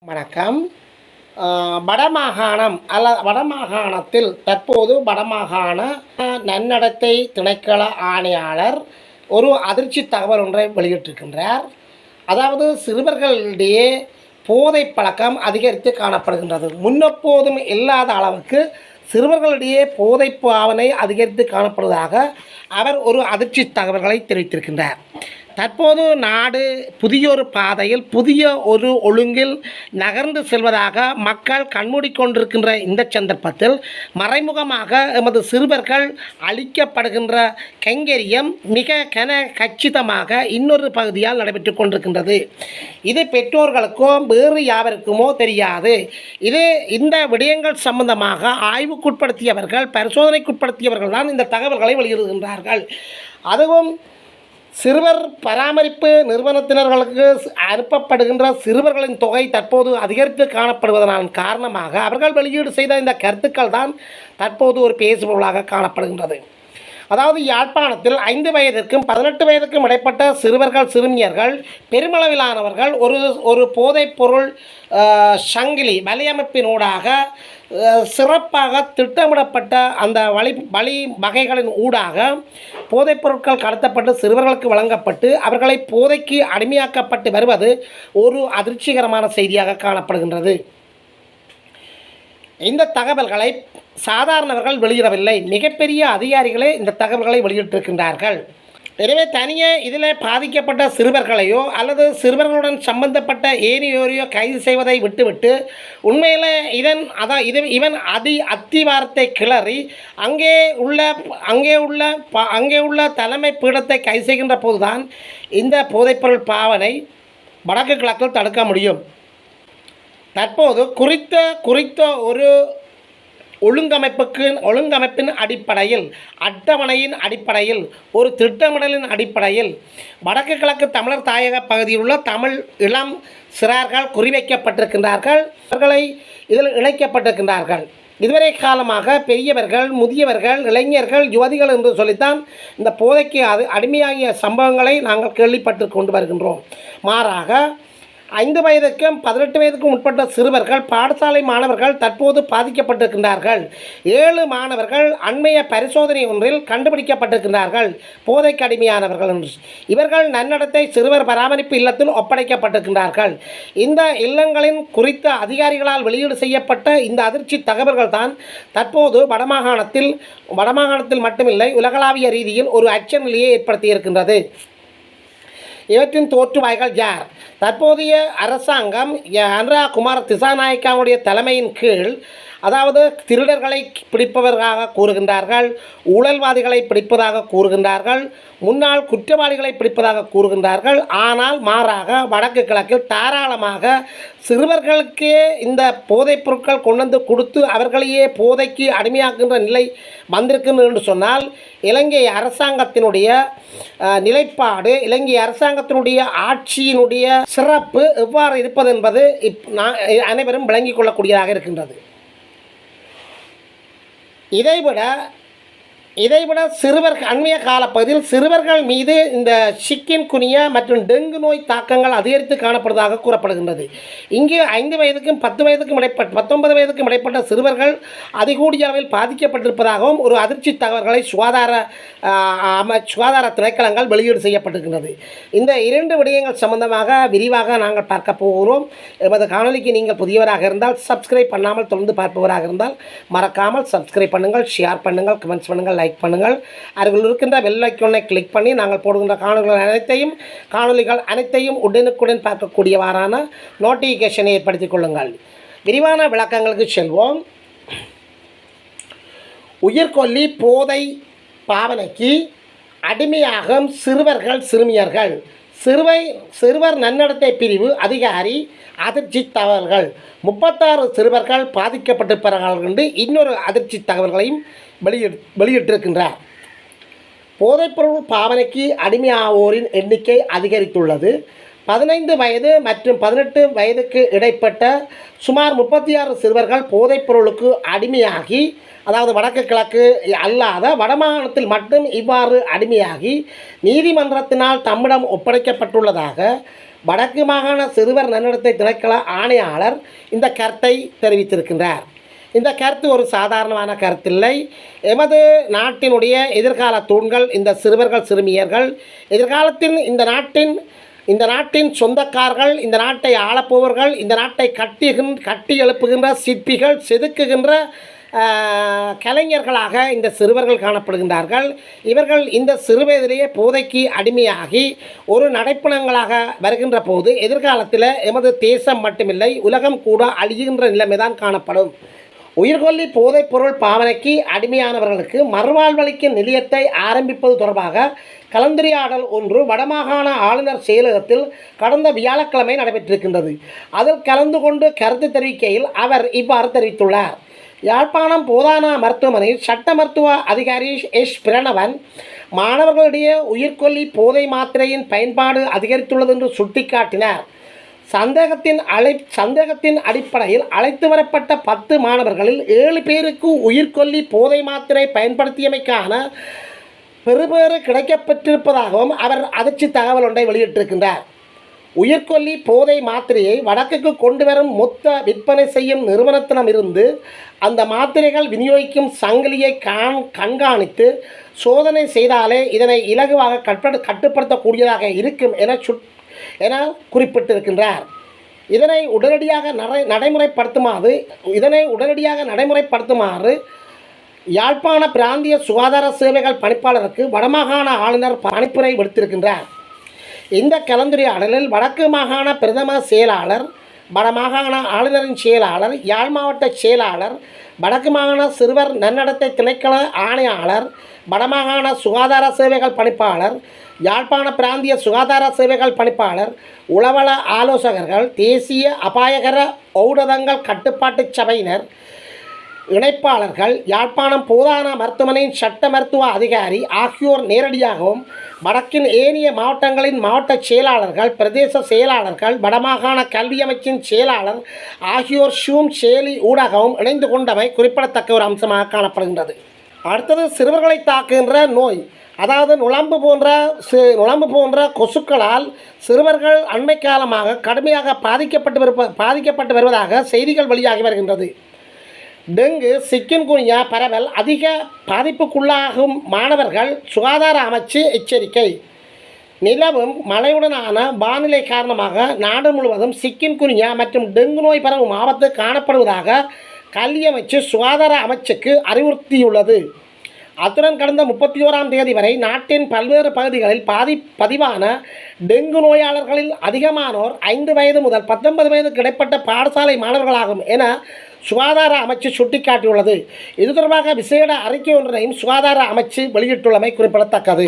வணக்கம். வடமாகாணம் வடமாகாணத்தில் தற்போது வடமாகாண நன்னடத்தை திணைக்கள ஆணையாளர் ஒரு அதிர்ச்சி தகவல் ஒன்றை வெளியிட்டிருக்கின்றார். அதாவது சிறுவர்களிடையே போதை பழக்கம் அதிகரித்து காணப்படுகின்றது. முன்னெப்போதும் இல்லாத அளவுக்கு சிறுவர்களிடையே போதை பாவனை அதிகரித்து காணப்படுவதாக அவர் ஒரு அதிர்ச்சி தகவல்களை தெரிவித்திருக்கின்றார். தற்போது நாடு புதியொரு பாதையில் புதிய ஒரு ஒழுங்கில் நகர்ந்து செல்வதாக மக்கள் கண்மூடிக்கொண்டிருக்கின்ற இந்த சந்தர்ப்பத்தில் மறைமுகமாக எமது சிறுவர்கள் அளிக்கப்படுகின்ற கைங்கரியம் மிக கச்சிதமாக இன்னொரு பகுதியால் நடைபெற்று கொண்டிருக்கின்றது. இது பெற்றோர்களுக்கோ வேறு யாவருக்குமோ தெரியாது. இந்த விடயங்கள் சம்பந்தமாக ஆய்வுக்குட்படுத்தியவர்கள், பரிசோதனைக்குட்படுத்தியவர்கள் தான் இந்த தகவல்களை வெளியிடுகின்றார்கள். அதுவும் சிறுவர் பராமரிப்பு நிறுவனத்தினர்களுக்கு அனுப்பப்படுகின்ற சிறுவர்களின் தொகை தற்போது அதிகரித்து காணப்படுவதன் காரணமாக அவர்கள் வெளியீடு செய்த இந்த கருத்துக்கள் தான் தற்போது ஒரு பேசுபொருளாக காணப்படுகின்றது. அதாவது யாழ்ப்பாணத்தில் 5 வயதிற்கும் 18 வயதுக்கும் இடைப்பட்ட சிறுவர்கள் சிறுமியர்கள் பெருமளவிலானவர்கள் ஒரு போதைப்பொருள் சங்கிலி வலையமைப்பினூடாக சிறப்பாக திட்டமிடப்பட்ட அந்த வழி வகைகளின் ஊடாக போதைப்பொருட்கள் கடத்தப்பட்டு சிறுவர்களுக்கு வழங்கப்பட்டு அவர்களை போதைக்கு அடிமையாக்கப்பட்டு வருவது ஒரு அதிர்ச்சிகரமான செய்தியாக காணப்படுகின்றது. இந்த தகவல்களை சாதாரணவர்கள் வெளியிடவில்லை, மிகப்பெரிய அதிகாரிகளே இந்த தகவல்களை வெளியிட்டிருக்கின்றார்கள். எனவே தனியே இதில் பாதிக்கப்பட்ட சிறுவர்களையோ அல்லது சிறுவர்களுடன் சம்பந்தப்பட்ட ஏனையோரையோ கைது செய்வதை விட்டுவிட்டு உண்மையில் இவன் அத்திவாரத்தை கிளறி அங்கே உள்ள தலைமை பீடத்தை கைது செய்கின்ற போதுதான் இந்த போதைப்பொருள் பாவனை வடக்கு கிழக்கில் தடுக்க முடியும். தற்போது குறித்த ஒரு ஒழுங்கமைப்பின் அடிப்படையில், அட்டவணையின் அடிப்படையில், ஒரு திட்டமிடலின் அடிப்படையில் வடக்கு கிழக்கு தமிழர் தாயக பகுதியில் உள்ள தமிழ் இளம் சிறார்கள் குறிவைக்கப்பட்டிருக்கின்றார்கள். அவர்களை இதில் இணைக்கப்பட்டிருக்கின்றார்கள். இதுவரை காலமாக பெரியவர்கள், முதியவர்கள், இளைஞர்கள், யுவதிகள் என்று சொல்லித்தான் இந்த போதைக்கு அடிமையாகிய சம்பவங்களை நாங்கள் கேள்விப்பட்டு கொண்டு வருகின்றோம். மாறாக 5 வயதுக்கும் 18 வயதுக்கும் உட்பட்ட சிறுவர்கள், பாடசாலை மாணவர்கள் தற்போது பாதிக்கப்பட்டிருக்கின்றார்கள். 7 மாணவர்கள் அண்மைய பரிசோதனை ஒன்றில் கண்டுபிடிக்கப்பட்டிருக்கின்றார்கள் போதைக்கு அடிமையானவர்கள் என்று. இவர்கள் நன்னடத்தை சிறுவர் பராமரிப்பு இல்லத்தில் ஒப்படைக்கப்பட்டிருக்கின்றார்கள். இந்த இல்லங்களின் குறித்த அதிகாரிகளால் வெளியீடு செய்யப்பட்ட இந்த அதிர்ச்சி தகவல்கள் தான் தற்போது வடமாகாணத்தில் மட்டுமில்லை, உலகளாவிய ரீதியில் ஒரு அச்ச நிலையை ஏற்படுத்தியிருக்கின்றது. இவற்றின் தோற்றுவாய்கள் யார்? தற்போதைய அரசாங்கம் அனுரா குமார திசாநாயக்காவுடைய தலைமையின் கீழ், அதாவது திருடர்களை பிடிப்பவர்களாக கூறுகின்றார்கள், ஊழல்வாதிகளை பிடிப்பதாக கூறுகின்றார்கள், முன்னாள் குற்றவாளிகளை பிடிப்பதாக கூறுகின்றார்கள். ஆனால் மாறாக வடக்கு கிழக்கில் தாராளமாக சிறுவர்களுக்கே இந்த போதைப் பொருட்கள் கொண்டு வந்து கொடுத்து அவர்களையே போதைக்கு அடிமையாக்குகின்ற நிலை வந்திருக்குன்னு என்று சொன்னால் இலங்கை அரசாங்கத்தினுடைய நிலைப்பாடு, இலங்கை அரசாங்கத்தினுடைய ஆட்சியினுடைய சிறப்பு எவ்வாறு இருப்பது என்பது அனைவரும் விளங்கிக் கொள்ளக்கூடியதாக இருக்கின்றது. இதைவிட சிறுவர்கள் அண்மைய காலப்பகுதியில் சிறுவர்கள் மீது இந்த சிக்கின் குனியா மற்றும் டெங்கு நோய் தாக்கங்கள் அதிகரித்து காணப்படுவதாக கூறப்படுகின்றது. இங்கு 5 வயதுக்கும் 10 வயதுக்கும் 19 வயதுக்கும் இடைப்பட்ட சிறுவர்கள் அதிகூடிய அளவில் பாதிக்கப்பட்டிருப்பதாகவும் ஒரு அதிர்ச்சி தகவல்களை சுகாதார திணைக்களங்கள் வெளியீடு செய்யப்பட்டிருக்கின்றது. இந்த 2 விடயங்கள் சம்பந்தமாக விரிவாக நாங்கள் பார்க்க போகிறோம். எமது காணொலிக்கு நீங்கள் புதியவராக இருந்தால் சப்ஸ்கிரைப் பண்ணாமல் தொடர்ந்து பார்ப்பவராக இருந்தால் மறக்காமல் சப்ஸ்கிரைப் பண்ணுங்கள், ஷேர் பண்ணுங்கள், கமெண்ட்ஸ் பண்ணுங்கள், லைக் பண்ணுங்கள். அருகில் இருக்கின்ற பெல் ஐக்கானை கிளிக் பண்ணி நாங்கள் போடுகின்ற காணொலிகள் அனைத்தையும் உடனுக்குடன் பார்க்கக்கூடியவாறான நோட்டிஃபிகேஷனை ஏற்படுத்திக் கொள்ளுங்கள். விரிவான விளக்கங்களுக்கு செல்வோம். உயிர்கொல்லி போதை பாவனைக்கு அடிமையாகும் சிறுவர்கள் சிறுமியர்கள். சிறுவர் நன்னடத்தை பிரிவு அதிகாரி அதிர்ச்சி தகவல்கள். 36 சிறுவர்கள் பாதிக்கப்பட்டிருப்பார்கள் என்று இன்னொரு அதிர்ச்சி தகவல்களையும் வெளியிட்டிருக்கின்றார். போதைப்பொருள் பாவனைக்கு அடிமையாவோரின் எண்ணிக்கை அதிகரித்துள்ளது. 15 வயது மற்றும் 18 வயதுக்கு இடைப்பட்ட சுமார் 36 சிறுவர்கள் போதைப்பொருளுக்கு அடிமையாகி, அதாவது வடக்கு கிழக்கு அல்லாத வடமாகாணத்தில் மட்டும் இவ்வாறு அடிமையாகி நீதிமன்றத்தினால் தம்மிடம் ஒப்படைக்கப்பட்டுள்ளதாக வடக்கு மாகாண சிறுவர் நன்னடத்தை திணைக்கள ஆணையாளர் இந்த கருத்தை தெரிவித்திருக்கின்றார். இந்த கருத்து ஒரு சாதாரணமான கருத்தில்லை. எமது நாட்டினுடைய எதிர்கால தூண்கள் இந்த சிறுவர்கள் சிறுமியர்கள். எதிர்காலத்தில் இந்த நாட்டின் சொந்தக்காரர்கள், இந்த நாட்டை ஆளப்போவர்கள், இந்த நாட்டை கட்டி எழுப்புகின்ற சிற்பிகள், செதுக்குகின்ற கலைஞர்களாக இந்த சிறுவர்கள் காணப்படுகின்றார்கள். இவர்கள் இந்த சிறுவயதிலேயே போதைக்கு அடிமையாகி ஒரு நடைப்பணங்களாக வருகின்ற போது எதிர்காலத்தில் எமது தேசம் மட்டுமில்லை உலகம் கூட அழிகின்ற நிலைமை தான் காணப்படும். உயிர்கொல்லி போதைப்பொருள் பாவனைக்கு அடிமையானவர்களுக்கு மறுவாழ்வளிக்கும் நிலையத்தை ஆரம்பிப்பது தொடர்பாக கலந்துரையாடல் ஒன்று வடமாகாண ஆளுநர் செயலகத்தில் கடந்த வியாழக்கிழமை நடைபெற்றிருக்கின்றது. அதில் கலந்து கொண்டு கருத்து தெரிவிக்கையில் அவர் இவ்வாறு தெரிவித்துள்ளார். யாழ்ப்பாணம் போதானா மருத்துவமனையில் சட்ட மருத்துவ அதிகாரி எஸ் பிரணவன் மாணவர்களிடையே உயிர்கொல்லி போதை மாத்திரையின் பயன்பாடு அதிகரித்துள்ளது என்று சுட்டிக்காட்டினார். சந்தேகத்தின் அடிப்படையில் அழைத்து வரப்பட்ட 10 மாணவர்களில் 7 பேருக்கு உயிர்கொல்லி போதை மாத்திரை பயன்படுத்தியமைக்கான பெறுபேறு கிடைக்கப்பெற்றிருப்பதாகவும் அவர் அதிர்ச்சி தகவல் ஒன்றை வெளியிட்டிருக்கின்றார். உயிர்கொல்லி போதை மாத்திரையை வடக்குக்கு கொண்டு வரும் மொத்த விற்பனை செய்யும் நிறுவனத்திடமிருந்து அந்த மாத்திரைகள் விநியோகிக்கும் சங்கிலியை கண்காணித்து சோதனை செய்தாலே இதனை இலகுவாக கட்டுப்படுத்தக்கூடியதாக இருக்கும் என குறிப்பிட்டிருக்கின்றார். இதனை உடனடியாக நடைமுறைப்படுத்துமாறு யாழ்ப்பாண பிராந்திய சுகாதார சேவைகள் பணிப்பாளருக்கு வடமாகாண ஆளுநர் பணிப்புரை விடுத்திருக்கின்றார். இந்த கலந்துரையாடலில் வடக்கு மாகாண பிரதம செயலாளர், வடமாகாண ஆளுநரின் செயலாளர், யாழ் மாவட்ட செயலாளர், வடக்கு மாகாண சிறுவர் நன்னடத்தை திணைக்கள ஆணையாளர், வடமாகாண சுகாதார சேவைகள் பணிப்பாளர், யாழ்ப்பாண பிராந்திய சுகாதார சேவைகள் பணிப்பாளர், உளவள ஆலோசகர்கள், தேசிய அபாயகர ஊடகங்கள் கட்டுப்பாட்டு சபையினர் இணைப்பாளர்கள், யாழ்ப்பாணம் போதானா மருத்துவமனையின் சட்ட மருத்துவ அதிகாரி ஆகியோர் நேரடியாகவும் வடக்கின் ஏனைய மாவட்டங்களின் மாவட்ட செயலாளர்கள், பிரதேச செயலாளர்கள், வடமாகாண கல்வி அமைச்சின் செயலாளர் ஆகியோர் ஷூம் செயலி ஊடகமும் இணைந்து கொண்டமை குறிப்பிடத்தக்க ஒரு அம்சமாக காணப்படுகின்றது. அடுத்தது சிறுவர்களை தாக்குகின்ற நோய், அதாவது நுளம்பு போன்ற கொசுக்களால் சிறுவர்கள் அண்மை காலமாக கடுமையாக பாதிக்கப்பட்டு வருவதாக செய்திகள் வெளியாகி வருகின்றது. டெங்கு, சிக்கன்குனியா பரவல் அதிக பாதிப்புக்குள்ளாகும் மாணவர்கள் சுகாதார அமைச்சு எச்சரிக்கை. நிலவும் மழையுடனான வானிலை காரணமாக நாடு முழுவதும் சிக்கன்குனியா மற்றும் டெங்கு நோய் பரவும் ஆபத்து காணப்படுவதாக கல்வி அமைச்சு சுகாதார அமைச்சுக்கு அறிவுறுத்தியுள்ளது. அத்துடன் கடந்த 31ஆம் தேதி வரை நாட்டின் பல்வேறு பகுதிகளில் பதிவான டெங்கு நோயாளர்களில் அதிகமானோர் 5 வயது முதல் 19 வயதுக்கு இடைப்பட்ட பாடசாலை மாணவர்களாகும் என சுகாதார அமைச்சு சுட்டிக்காட்டியுள்ளது. இது தொடர்பாக விசேட அறிக்கை ஒன்றையும் சுகாதார அமைச்சு வெளியிட்டுள்ளமை குறிப்பிடத்தக்கது.